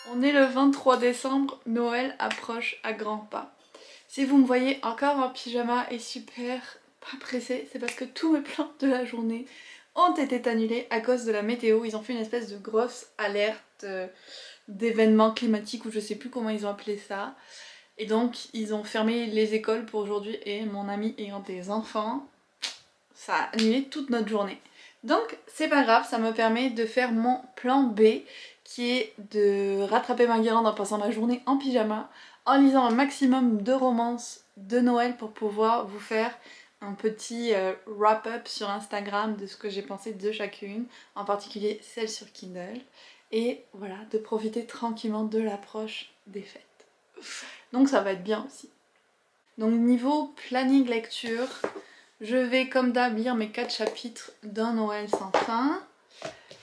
On est le 23 décembre, Noël approche à grands pas. Si vous me voyez encore en pyjama et super pas pressée, c'est parce que tous mes plans de la journée ont été annulés à cause de la météo. Ils ont fait une espèce de grosse alerte d'événements climatiques ou je sais plus comment ils ont appelé ça. Et donc ils ont fermé les écoles pour aujourd'hui et mon ami ayant des enfants, ça a annulé toute notre journée. Donc c'est pas grave, ça me permet de faire mon plan B qui est de rattraper ma guirlande en passant ma journée en pyjama, en lisant un maximum de romances de Noël pour pouvoir vous faire un petit wrap-up sur Instagram de ce que j'ai pensé de chacune, en particulier celle sur Kindle, et voilà, de profiter tranquillement de l'approche des fêtes. Donc ça va être bien aussi. Donc niveau planning lecture, je vais comme d'hab lire mes 4 chapitres d'un Noël sans fin.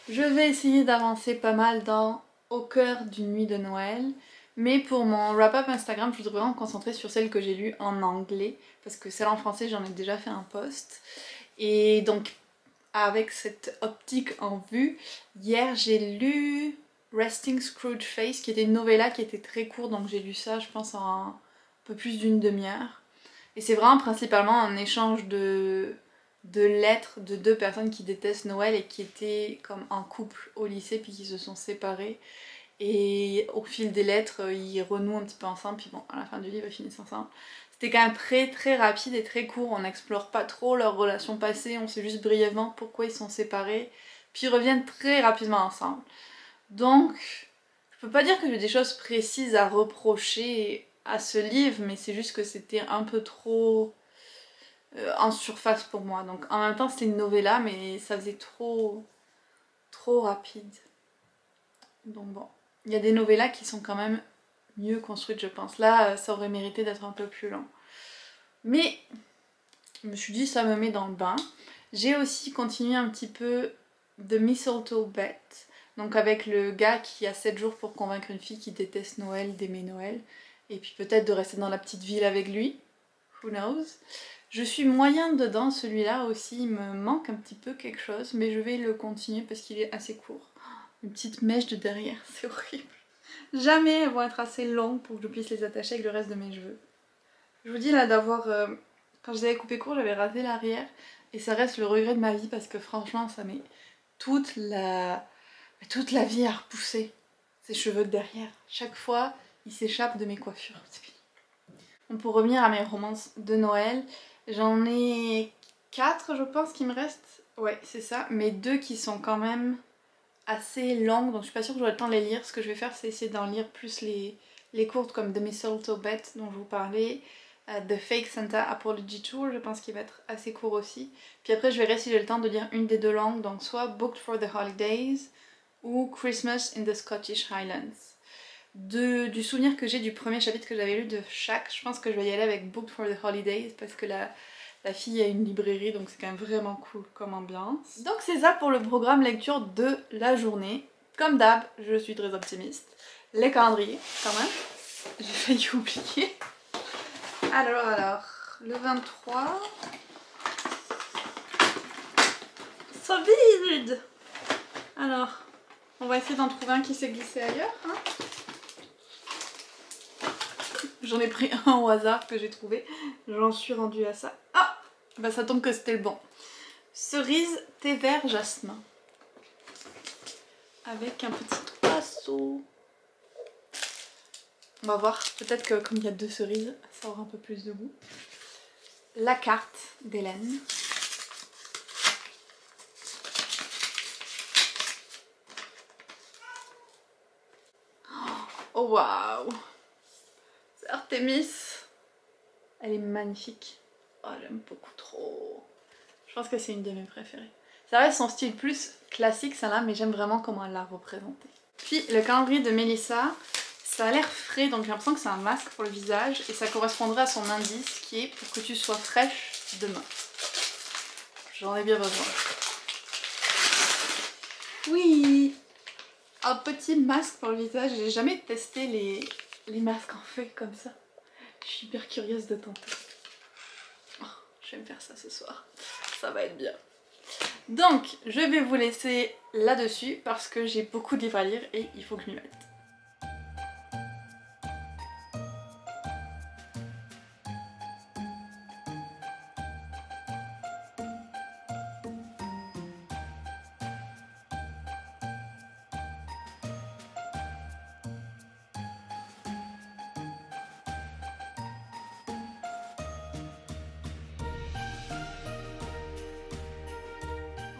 Je vais essayer d'avancer pas mal dans Au cœur d'une nuit de Noël. Mais pour mon wrap-up Instagram, je voudrais vraiment me concentrer sur celle que j'ai lue en anglais. Parce que celle en français, j'en ai déjà fait un post. Et donc, avec cette optique en vue, hier j'ai lu Resting Scrooge Face, qui était une novella qui était très courte. Donc j'ai lu ça, je pense, en un peu plus d'une demi-heure. Et c'est vraiment principalement un échange de lettres de deux personnes qui détestent Noël et qui étaient comme en couple au lycée puis qui se sont séparés. Et au fil des lettres, ils renouent un petit peu ensemble puis bon, à la fin du livre, ils finissent ensemble. C'était quand même très très rapide et très court, on n'explore pas trop leur relation passée, on sait juste brièvement pourquoi ils sont séparés. Puis ils reviennent très rapidement ensemble. Donc, je peux pas dire que j'ai des choses précises à reprocher à ce livre, mais c'est juste que c'était un peu trop en surface pour moi. Donc en même temps c'était une novella, mais ça faisait trop rapide. Donc bon, il y a des novellas qui sont quand même mieux construites je pense. Là ça aurait mérité d'être un peu plus lent. Mais je me suis dit ça me met dans le bain. J'ai aussi continué un petit peu The Mistletoe Bet. Donc avec le gars qui a 7 jours pour convaincre une fille qui déteste Noël d'aimer Noël. Et puis peut-être de rester dans la petite ville avec lui. Who knows? Je suis moyen dedans, celui-là aussi, il me manque un petit peu quelque chose, mais je vais le continuer parce qu'il est assez court. Une petite mèche de derrière, c'est horrible. Jamais elles vont être assez longues pour que je puisse les attacher avec le reste de mes cheveux. Je vous dis là d'avoir... quand je les avais coupés courts, j'avais rasé l'arrière et ça reste le regret de ma vie parce que franchement, ça met toute la vie à repousser ces cheveux de derrière. Chaque fois, ils s'échappent de mes coiffures. C'est fini. Donc pour revenir à mes romances de Noël, j'en ai 4 je pense qu'il me reste. Ouais c'est ça, mais 2 qui sont quand même assez longues, donc je suis pas sûre que j'aurai le temps de les lire. Ce que je vais faire c'est essayer d'en lire plus les courtes comme The Mistletoe Bet dont je vous parlais, The Fake Santa Apology Tour, je pense qu'il va être assez court aussi. Puis après je verrai si j'ai le temps de lire une des deux langues, donc soit Booked for the Holidays ou Christmas in the Scottish Highlands. Du souvenir que j'ai du premier chapitre que j'avais lu de chaque, je pense que je vais y aller avec Booked for the Holidays parce que la fille a une librairie donc c'est quand même vraiment cool comme ambiance. Donc c'est ça pour le programme lecture de la journée. Comme d'hab, je suis très optimiste. Les calendriers quand même, j'ai failli oublier. Alors, le 23... So vide. Alors, on va essayer d'en trouver un qui s'est glissé ailleurs. Hein. J'en ai pris un au hasard que j'ai trouvé. J'en suis rendue à ça. Ah, bah ça tombe que c'était le bon. Cerise, thé vert, jasmin. Avec un petit oiseau. On va voir. Peut-être que comme il y a 2 cerises, ça aura un peu plus de goût. La carte d'Hélène. Oh waouh! C'est Artemis. Elle est magnifique. Oh, j'aime beaucoup trop. Je pense que c'est une de mes préférées. Ça reste son style plus classique celle-là, mais j'aime vraiment comment elle l'a représenté. Puis le calendrier de Mélissa, ça a l'air frais, donc j'ai l'impression que c'est un masque pour le visage et ça correspondrait à son indice qui est pour que tu sois fraîche demain. J'en ai bien besoin. Oui! Un petit masque pour le visage, j'ai jamais testé les masques en feuille comme ça. Je suis hyper curieuse de tenter. Oh, je vais me faire ça ce soir, ça va être bien. Donc, je vais vous laisser là-dessus parce que j'ai beaucoup de livres à lire et il faut que je m'y mette.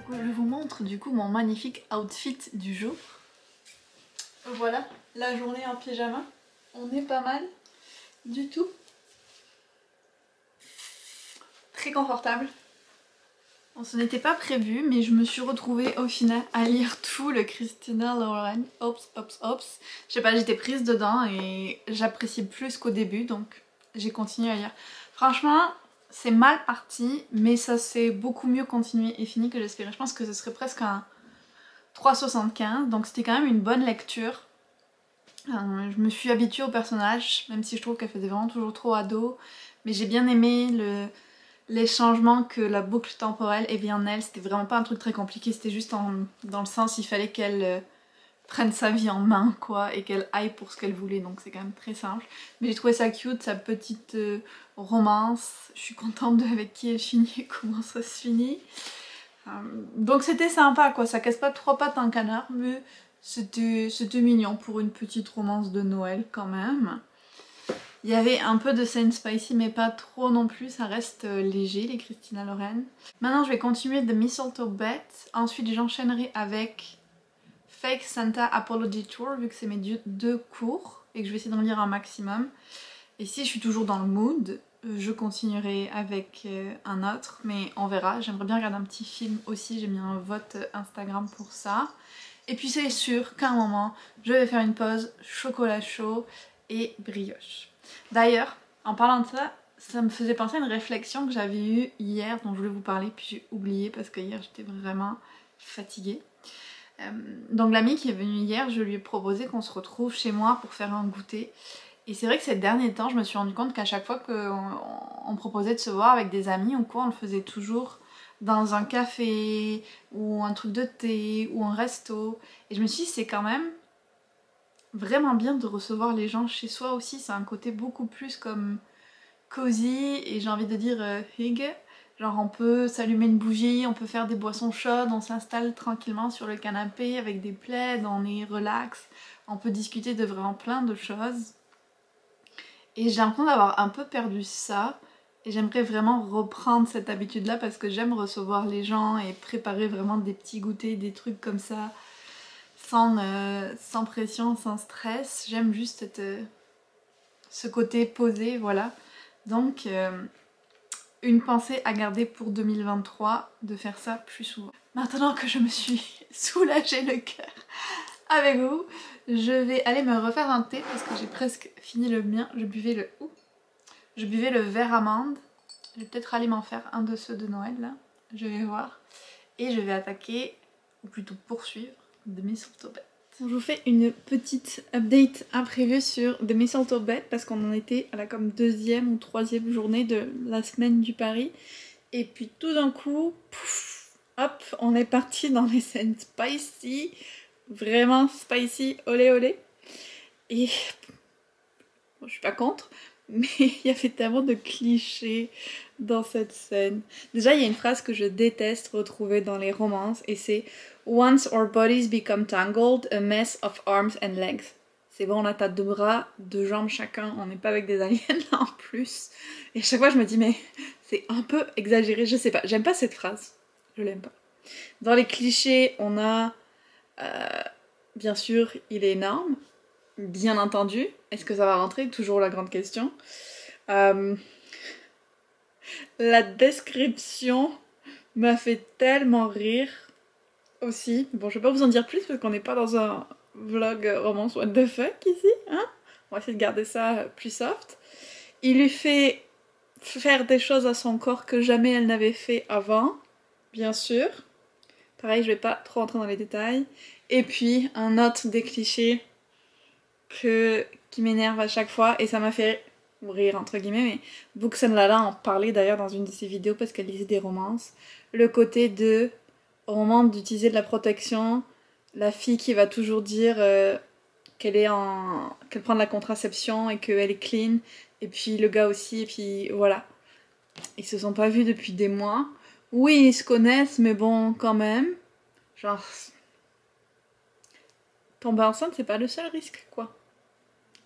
Je vous montre du coup mon magnifique outfit du jour. Voilà, la journée en pyjama. On est pas mal du tout. Très confortable. Bon, ce n'était pas prévu, mais je me suis retrouvée au final à lire tout le Christina Lauren. Ops. Je sais pas, j'étais prise dedans et j'apprécie plus qu'au début, donc j'ai continué à lire. Franchement, c'est mal parti, mais ça s'est beaucoup mieux continué et fini que j'espérais. Je pense que ce serait presque un 3,75, donc c'était quand même une bonne lecture. Je me suis habituée au personnage, même si je trouve qu'elle faisait vraiment toujours trop ado, mais j'ai bien aimé les changements que la boucle temporelle ait en elle. C'était vraiment pas un truc très compliqué, c'était juste dans le sens il fallait qu'elle prenne sa vie en main quoi et qu'elle aille pour ce qu'elle voulait, donc c'est quand même très simple. Mais j'ai trouvé ça cute, sa petite romance. Je suis contente avec qui elle finit et comment ça se finit. Donc c'était sympa quoi, ça casse pas trois pattes un canard, mais c'était mignon pour une petite romance de Noël quand même. Il y avait un peu de scène spicy mais pas trop non plus, ça reste léger les Christina Lauren. Maintenant je vais continuer The Mistletoe Bet, ensuite j'enchaînerai avec Fake Santa Apology Tour vu que c'est mes deux cours et que je vais essayer d'en lire un maximum. Et si je suis toujours dans le mood, je continuerai avec un autre, mais on verra. J'aimerais bien regarder un petit film aussi, j'ai mis un vote Instagram pour ça. Et puis c'est sûr qu'à un moment, je vais faire une pause chocolat chaud et brioche. D'ailleurs, en parlant de ça, ça me faisait penser à une réflexion que j'avais eue hier dont je voulais vous parler, puis j'ai oublié parce que hier j'étais vraiment fatiguée. Donc l'amie qui est venue hier, je lui ai proposé qu'on se retrouve chez moi pour faire un goûter. Et c'est vrai que ces derniers temps, je me suis rendu compte qu'à chaque fois qu'on proposait de se voir avec des amis ou quoi, on le faisait toujours dans un café ou un truc de thé ou un resto. Et je me suis dit c'est quand même vraiment bien de recevoir les gens chez soi aussi, c'est un côté beaucoup plus comme cosy et j'ai envie de dire hygge. Genre on peut s'allumer une bougie, on peut faire des boissons chaudes, on s'installe tranquillement sur le canapé avec des plaids, on est relax, on peut discuter de vraiment plein de choses. Et j'ai l'impression d'avoir un peu perdu ça et j'aimerais vraiment reprendre cette habitude là parce que j'aime recevoir les gens et préparer vraiment des petits goûters, des trucs comme ça. Sans pression, sans stress, j'aime juste ce côté posé, voilà. Donc, une pensée à garder pour 2023, de faire ça plus souvent. Maintenant que je me suis soulagé le cœur avec vous, je vais aller me refaire un thé parce que j'ai presque fini le mien. Je buvais le vert amande. Je vais peut-être aller m'en faire un de ceux de Noël là, je vais voir. Et je vais attaquer, ou plutôt poursuivre, The Mistletoe Bet. Je vous fais une petite update imprévue sur The Mistletoe Bet parce qu'on en était à la comme deuxième ou troisième journée de la semaine du Paris. Et puis tout d'un coup, pouf, hop, on est parti dans les scènes spicy, vraiment spicy, olé olé. Et bon, je suis pas contre, mais il y avait tellement de clichés dans cette scène. Déjà, il y a une phrase que je déteste retrouver dans les romances et c'est Once our bodies become tangled, a mess of arms and legs. C'est bon, on a deux bras, deux jambes chacun, on n'est pas avec des aliens là en plus. Et à chaque fois, je me dis, mais c'est un peu exagéré, je sais pas. J'aime pas cette phrase, je l'aime pas. Dans les clichés, on a, bien sûr, il est énorme, bien entendu. Est-ce que ça va rentrer? Toujours la grande question. La description m'a fait tellement rire aussi. Bon, je vais pas vous en dire plus parce qu'on n'est pas dans un vlog romance what the fuck ici, hein. On va essayer de garder ça plus soft. Il lui fait faire des choses à son corps que jamais elle n'avait fait avant, bien sûr. Pareil, je vais pas trop rentrer dans les détails. Et puis, un autre des clichés qui m'énerve à chaque fois, et ça m'a fait rire entre guillemets, mais Books and Lala en parlait d'ailleurs dans une de ses vidéos parce qu'elle lisait des romances. Le côté de, au moment d'utiliser de la protection, la fille qui va toujours dire qu'elle prend de la contraception et qu'elle est clean, et puis le gars aussi, et puis voilà. Ils se sont pas vus depuis des mois. Oui, ils se connaissent, mais bon, quand même. Genre, tomber enceinte, c'est pas le seul risque, quoi.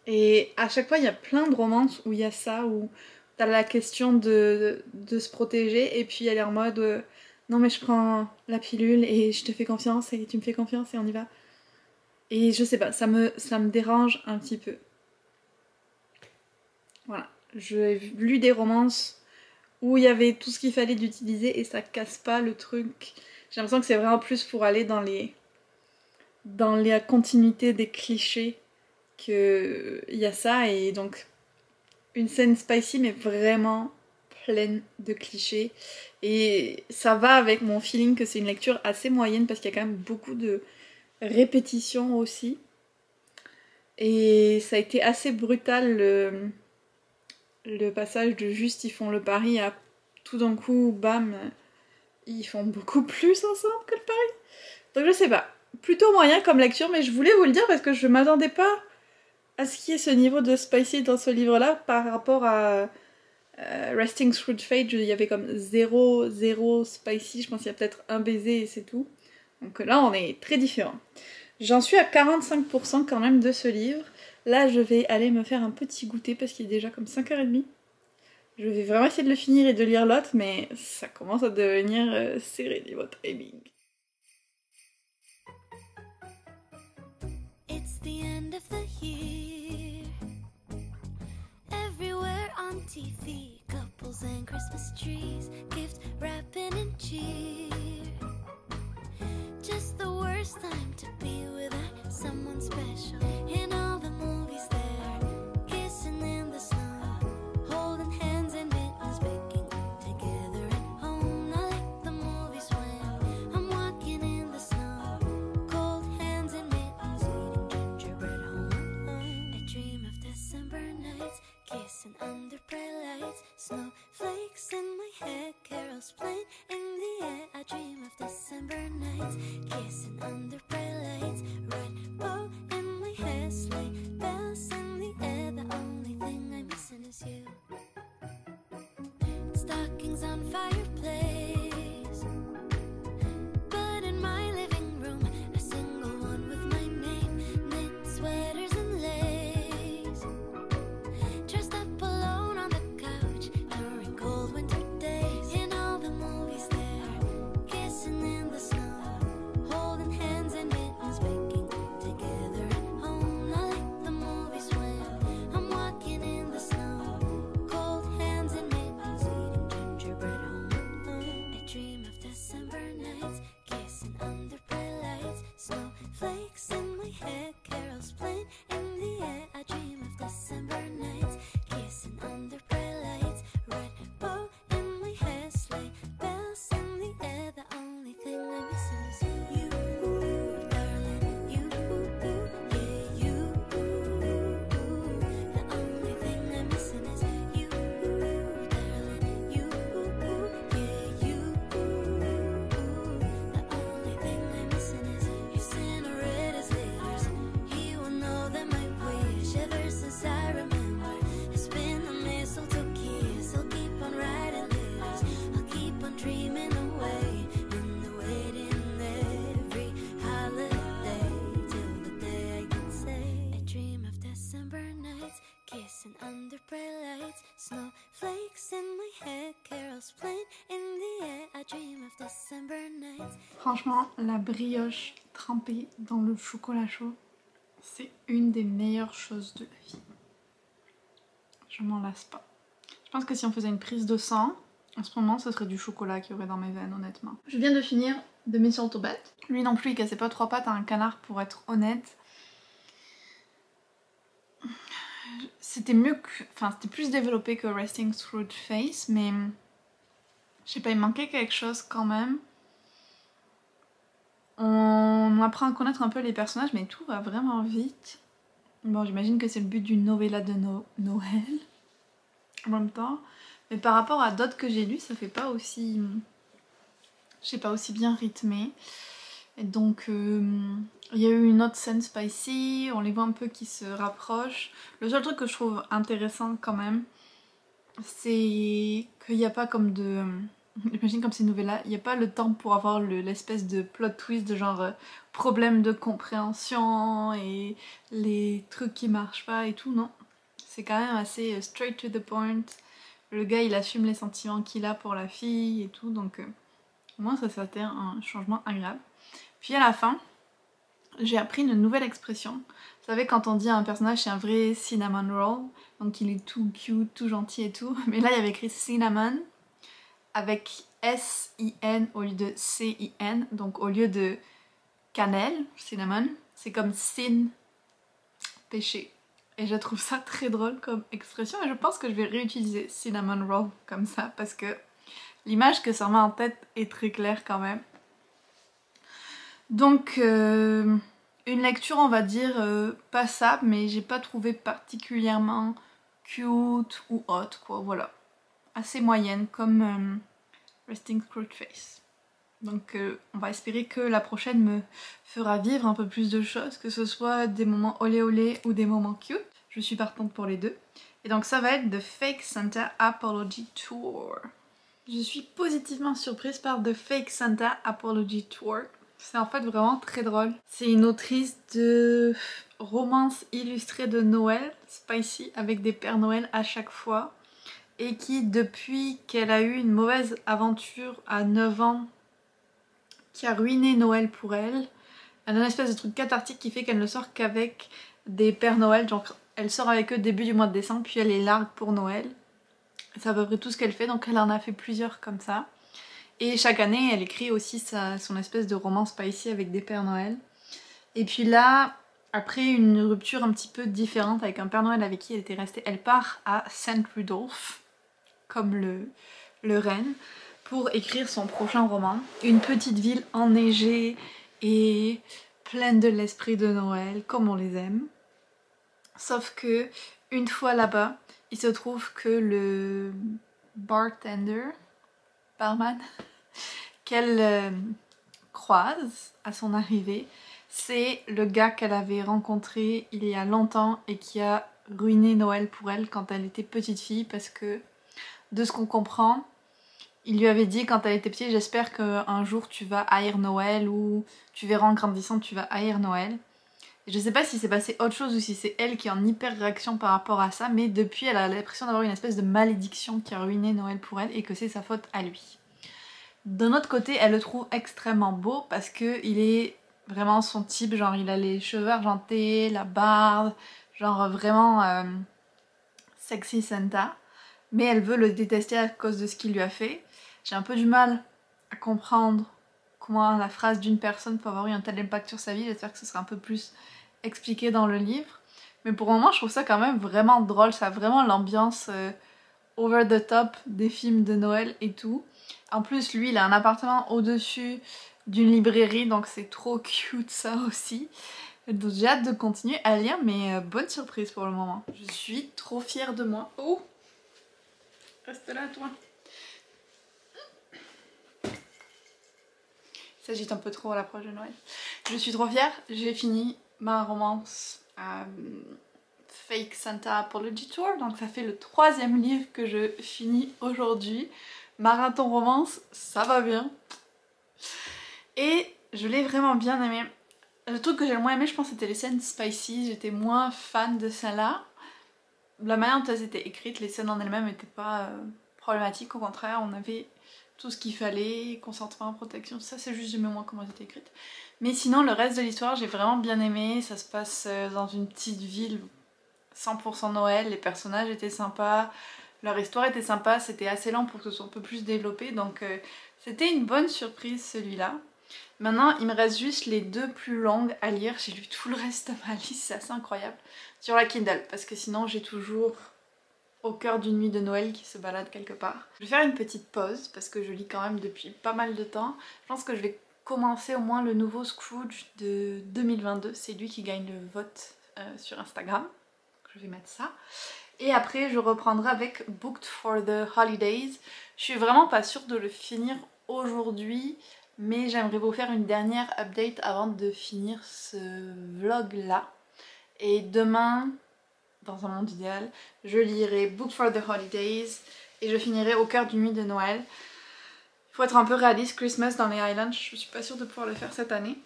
Et à chaque fois, il y a plein de romances où il y a ça, où t'as la question de se protéger, et puis elle est en mode non mais je prends la pilule et je te fais confiance et tu me fais confiance et on y va. Et je sais pas, ça me dérange un petit peu. Voilà, j'ai lu des romances où il y avait tout ce qu'il fallait d'utiliser et ça casse pas le truc. J'ai l'impression que c'est vraiment plus pour aller dans la continuité des clichés qu'il y a ça. Et donc une scène spicy mais vraiment pleine de clichés. Et ça va avec mon feeling que c'est une lecture assez moyenne parce qu'il y a quand même beaucoup de répétitions aussi. Et ça a été assez brutal le passage de juste ils font le pari à tout d'un coup, bam, ils font beaucoup plus ensemble que le pari. Donc je sais pas. Plutôt moyen comme lecture, mais je voulais vous le dire parce que je m'attendais pas à ce qu'il y ait ce niveau de spicy dans ce livre-là par rapport à Resting Through Fate. Il y avait comme 0 spicy, je pense qu'il y a peut-être un baiser et c'est tout. Donc là on est très différents. J'en suis à 45% quand même de ce livre. Là je vais aller me faire un petit goûter parce qu'il est déjà comme 5h30. Je vais vraiment essayer de le finir et de lire l'autre, mais ça commence à devenir serré niveau timing. It's the end of the year. Everywhere on TV, couples and Christmas trees, gift wrapping and cheer. Just the worst time to be without someone special. In all the movies there, kissing in the snow, holding hands and mittens, baking together at home. I like the movies when I'm walking in the snow, cold hands and mittens, eating gingerbread home alone. I dream of December nights, kissing under bright lights, snowflakes in my hair, carols playing in the air. I dream of December nights, kissing under bright lights, red bow in my hair, sleigh bells in the air. The only thing I'm missing is you. Stockings on fireplace, but in my living room, a single one with my name, knit sweaters and lace. Dressed up alone on the couch during cold winter days. In all the movies there, kissing in the snow, holding hands and mittens, baking together at home. I like the movies when I'm walking in the snow, cold hands and mittens, eating gingerbread home alone. I dream of December nights, kissing under bright lights, snowflakes in my hair, carols playing in the air. I dream of December nights, kissing under bright lights, red bow in my hair, sleigh bells in the air. The only thing I'm missing is you, darling, you, yeah, you. The only thing I'm missing is you, darling, you, yeah, you. The only thing I'm missing is if Santa read his letters, he will know that my wish ever since I remember has been the mistletoe kiss. I'll keep on writing letters, I'll keep on dreaming away in the waiting every holiday till the day I can say I dream of December nights, kissing under bright lights, snowflakes in my hair, carols playing in the air. I dream of December nights. Franchement, la brioche trempée dans le chocolat chaud, c'est une des meilleures choses de la vie. Je m'en lasse pas. Je pense que si on faisait une prise de sang, en ce moment, ce serait du chocolat qu'il y aurait dans mes veines, honnêtement. Je viens de finir de Mission Tobet. Lui non plus, il cassait pas 3 pattes à un canard, pour être honnête. C'était mieux que... Enfin, c'était plus développé que Resting Through Face, mais... Je sais pas, il manquait quelque chose quand même. On apprend à connaître un peu les personnages, mais tout va vraiment vite. Bon, j'imagine que c'est le but d'une novella de Noël, en même temps. Mais par rapport à d'autres que j'ai lus, ça fait pas aussi... Je sais pas, aussi bien rythmé. Et donc, il y a eu une autre scène spicy, on les voit un peu qui se rapprochent. Le seul truc que je trouve intéressant quand même, c'est qu'il n'y a pas comme de... J'imagine comme ces nouvelles-là, il n'y a pas le temps pour avoir l'espèce de plot twist de genre problème de compréhension et les trucs qui marchent pas et tout, non. C'est quand même assez straight to the point. Le gars il assume les sentiments qu'il a pour la fille et tout, donc Au moins ça c'était un changement agréable. Puis à la fin, j'ai appris une nouvelle expression. Vous savez, quand on dit à un personnage c'est un vrai cinnamon roll, donc il est tout cute, tout gentil et tout, mais là il y avait écrit cinnamon avec S-I-N au lieu de C-I-N, donc au lieu de cannelle, cinnamon, c'est comme sin, péché. Et je trouve ça très drôle comme expression et je pense que je vais réutiliser cinnamon roll comme ça parce que l'image que ça met en tête est très claire quand même. Donc une lecture on va dire passable, mais j'ai pas trouvé particulièrement cute ou hot quoi, voilà. Assez moyenne comme Resting Screwed Face. Donc on va espérer que la prochaine me fera vivre un peu plus de choses, que ce soit des moments olé olé ou des moments cute. Je suis partante pour les deux. Et donc ça va être The Fake Santa Apology Tour. Je suis positivement surprise par The Fake Santa Apology Tour. C'est en fait vraiment très drôle. C'est une autrice de romances illustrées de Noël, spicy, avec des Pères Noël à chaque fois. Et qui, depuis qu'elle a eu une mauvaise aventure à 9 ans, qui a ruiné Noël pour elle, elle a une espèce de truc cathartique qui fait qu'elle ne sort qu'avec des Pères Noël. Donc elle sort avec eux début du mois de décembre, puis elle les largue pour Noël. C'est à peu près tout ce qu'elle fait, donc elle en a fait plusieurs comme ça. Et chaque année, elle écrit aussi son espèce de roman spicy avec des Pères Noël. Et puis là, après une rupture un petit peu différente avec un Père Noël avec qui elle était restée, elle part à Saint Rudolph, comme le renne, pour écrire son prochain roman. Une petite ville enneigée et pleine de l'esprit de Noël, comme on les aime. Sauf que, une fois là-bas, il se trouve que le barman, qu'elle croise à son arrivée, c'est le gars qu'elle avait rencontré il y a longtemps et qui a ruiné Noël pour elle quand elle était petite fille, parce que, de ce qu'on comprend, il lui avait dit quand elle était petite, j'espère qu'un jour tu vas haïr Noël, ou tu verras en grandissant tu vas haïr Noël. Et je sais pas si c'est passé autre chose ou si c'est elle qui est en hyper réaction par rapport à ça, mais depuis elle a l'impression d'avoir une espèce de malédiction qui a ruiné Noël pour elle et que c'est sa faute à lui. D'un autre côté, elle le trouve extrêmement beau parce que il est vraiment son type, genre il a les cheveux argentés, la barbe, genre vraiment sexy Santa. Mais elle veut le détester à cause de ce qu'il lui a fait. J'ai un peu du mal à comprendre comment la phrase d'une personne peut avoir eu un tel impact sur sa vie. J'espère que ce sera un peu plus expliqué dans le livre. Mais pour le moment, je trouve ça quand même vraiment drôle. Ça a vraiment l'ambiance over the top des films de Noël et tout. En plus, lui, il a un appartement au-dessus d'une librairie, donc c'est trop cute ça aussi. Donc j'ai hâte de continuer à lire, mais bonne surprise pour le moment. Je suis trop fière de moi. Oh! Reste là, toi. Ça s'agite un peu trop à l'approche de Noël. Je suis trop fière, j'ai fini ma romance Fake Santa Apology Tour, donc ça fait le 3e livre que je finis aujourd'hui. Marathon romance, ça va bien. Et je l'ai vraiment bien aimé. Le truc que j'ai le moins aimé, je pense, c'était les scènes spicy. J'étais moins fan de celle-là. La manière dont elles étaient écrites, les scènes en elles-mêmes n'étaient pas problématiques. Au contraire, on avait tout ce qu'il fallait, consentement, protection, tout ça, c'est juste j'aimais moins comment elles étaient écrites. Mais sinon, le reste de l'histoire, j'ai vraiment bien aimé. Ça se passe dans une petite ville 100% Noël, les personnages étaient sympas, leur histoire était sympa, c'était assez lent pour que ce soit un peu plus développé, donc c'était une bonne surprise celui-là. Maintenant, il me reste juste les 2 plus longues à lire. J'ai lu tout le reste de ma liste, c'est assez incroyable. Sur la Kindle, parce que sinon j'ai toujours Au cœur d'une nuit de Noël qui se balade quelque part. Je vais faire une petite pause, parce que je lis quand même depuis pas mal de temps. Je pense que je vais commencer au moins le nouveau Scrooge de 2022. C'est lui qui gagne le vote sur Instagram. Je vais mettre ça. Et après, je reprendrai avec Booked for the Holidays. Je suis vraiment pas sûre de le finir aujourd'hui, mais j'aimerais vous faire une dernière update avant de finir ce vlog là. Et demain, dans un monde idéal, je lirai Booked for the Holidays et je finirai Au cœur d'une nuit de Noël. Il faut être un peu réaliste, Christmas dans les Highlands, je suis pas sûre de pouvoir le faire cette année.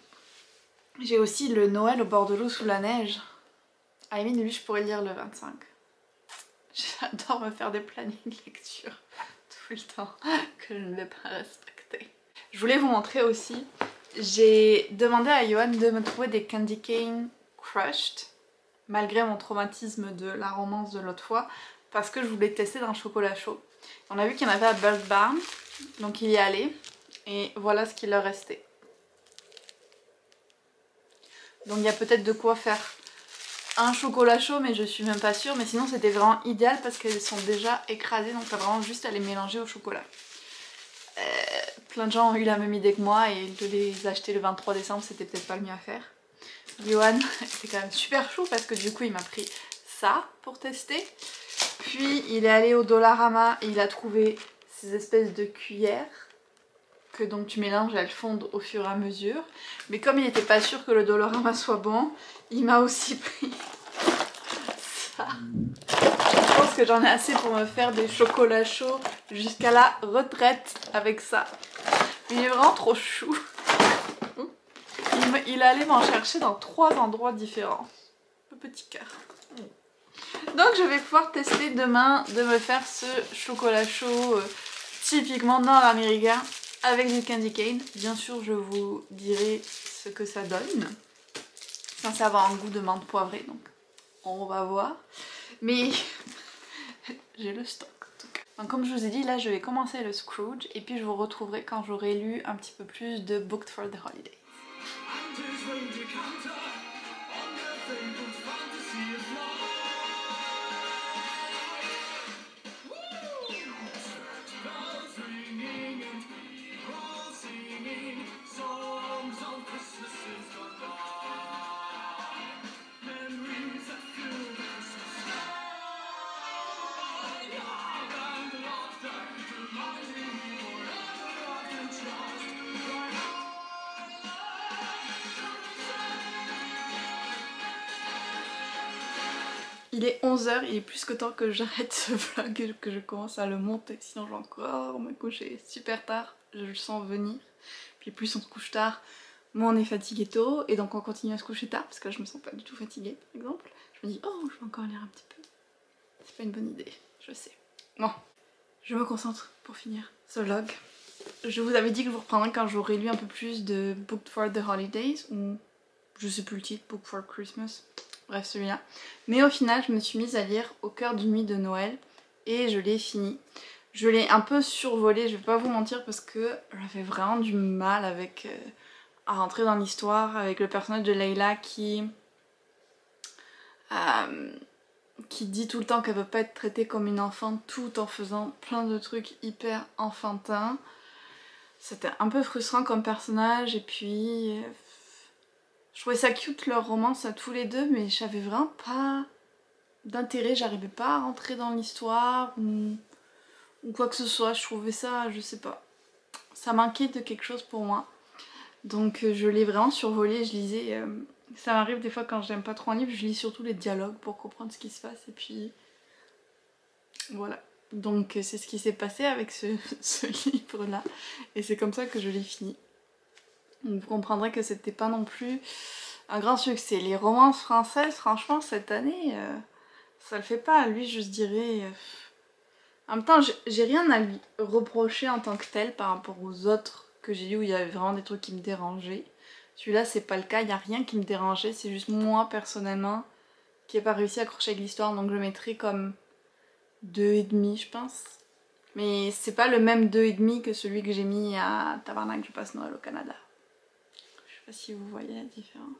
J'ai aussi le Noël au bord de l'eau sous la neige. À la limite, lui, je pourrais le lire le 25. J'adore me faire des plannings de lecture tout le temps que je ne vais pas respecter. Je voulais vous montrer aussi, j'ai demandé à Johan de me trouver des candy cane crushed, malgré mon traumatisme de la romance de l'autre fois, parce que je voulais tester dans le chocolat chaud. On a vu qu'il y en avait à Bird Barn, donc il y est allé, et voilà ce qu'il leur restait. Donc il y a peut-être de quoi faire un chocolat chaud, mais je suis même pas sûre. Mais sinon c'était vraiment idéal parce qu'elles sont déjà écrasées, donc t'as vraiment juste à les mélanger au chocolat. Plein de gens ont eu la même idée que moi et de les acheter le 23 décembre c'était peut-être pas le mieux à faire. Johan était quand même super chaud parce que du coup il m'a pris ça pour tester. Puis il est allé au Dollarama et il a trouvé ces espèces de cuillères que donc tu mélanges et elles fondent au fur et à mesure. Mais comme il n'était pas sûr que le Dollarama soit bon, il m'a aussi pris ça. Je pense que j'en ai assez pour me faire des chocolats chauds jusqu'à la retraite avec ça. Il est vraiment trop chou. Il allait m'en chercher dans 3 endroits différents. Le petit cœur. Donc je vais pouvoir tester demain de me faire ce chocolat chaud typiquement nord-américain avec du candy cane. Bien sûr je vous dirai ce que ça donne. Ça avoir un goût de menthe poivrée, donc on va voir. Mais j'ai le stock en tout cas. Donc comme je vous ai dit, là je vais commencer le Scrooge et puis je vous retrouverai quand j'aurai lu un petit peu plus de Booked for the Holiday. Il est 11 h, il est plus que temps que j'arrête ce vlog, que je commence à le monter, sinon je vais encore me coucher super tard, je le sens venir. Puis plus on se couche tard, moins on est fatigué tôt, et donc on continue à se coucher tard, parce que là je me sens pas du tout fatiguée par exemple. Je me dis oh je vais encore lire un petit peu, c'est pas une bonne idée, je sais. Bon, je me concentre pour finir ce vlog. Je vous avais dit que je vous reprendrai quand j'aurai lu un peu plus de Booked for the Holidays, ou je sais plus le titre, Booked for Christmas. Bref celui-là. Mais au final je me suis mise à lire Au cœur d'une nuit de Noël et je l'ai fini. Je l'ai un peu survolé, je vais pas vous mentir parce que j'avais vraiment du mal avec à rentrer dans l'histoire avec le personnage de Layla qui dit tout le temps qu'elle veut pas être traitée comme une enfant tout en faisant plein de trucs hyper enfantins. C'était un peu frustrant comme personnage et puis je trouvais ça cute leur romance à tous les deux, mais j'avais vraiment pas d'intérêt, j'arrivais pas à rentrer dans l'histoire ou quoi que ce soit, je trouvais ça, je sais pas, ça manquait de quelque chose pour moi. Donc je l'ai vraiment survolé, je lisais, ça m'arrive des fois quand j'aime pas trop un livre, je lis surtout les dialogues pour comprendre ce qui se passe et puis voilà. Donc c'est ce qui s'est passé avec ce livre là et c'est comme ça que je l'ai fini. Donc vous comprendrez que c'était pas non plus un grand succès. Les romances françaises, franchement, cette année, ça le fait pas. Lui, je dirais... En même temps, j'ai rien à lui reprocher en tant que tel par rapport aux autres que j'ai lus où il y avait vraiment des trucs qui me dérangeaient. Celui-là, c'est pas le cas. Il n'y a rien qui me dérangeait. C'est juste moi, personnellement, qui n'ai pas réussi à accrocher avec l'histoire. Donc je le mettrais comme 2,5, je pense. Mais c'est pas le même 2,5 que celui que j'ai mis à Tabarnak, je passe Noël au Canada. Je sais pas si vous voyez la différence.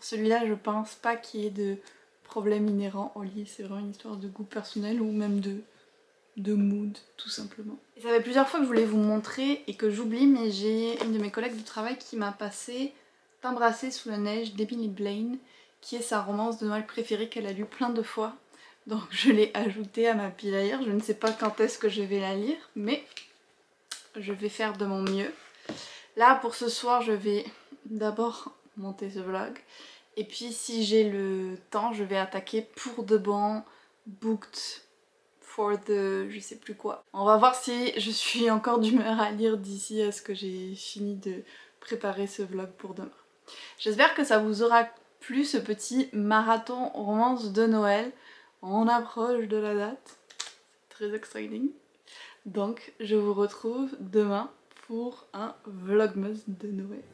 Celui-là, je pense pas qu'il y ait de problème inhérent au livre. C'est vraiment une histoire de goût personnel ou même de mood, tout simplement. Et ça fait plusieurs fois que je voulais vous montrer et que j'oublie, mais j'ai une de mes collègues du travail qui m'a passé T'embrasser sous la neige d'Emily Blaine, qui est sa romance de Noël préférée qu'elle a lu plein de fois. Donc je l'ai ajoutée à ma pile à lire. Je ne sais pas quand est-ce que je vais la lire, mais je vais faire de mon mieux. Là, pour ce soir, je vais d'abord monter ce vlog. Et puis, si j'ai le temps, je vais attaquer pour de bon Booked for the... je sais plus quoi. On va voir si je suis encore d'humeur à lire d'ici à ce que j'ai fini de préparer ce vlog pour demain. J'espère que ça vous aura plu, ce petit marathon romance de Noël. On approche de la date. Très exciting. Donc, je vous retrouve demain pour un vlogmas de Noël.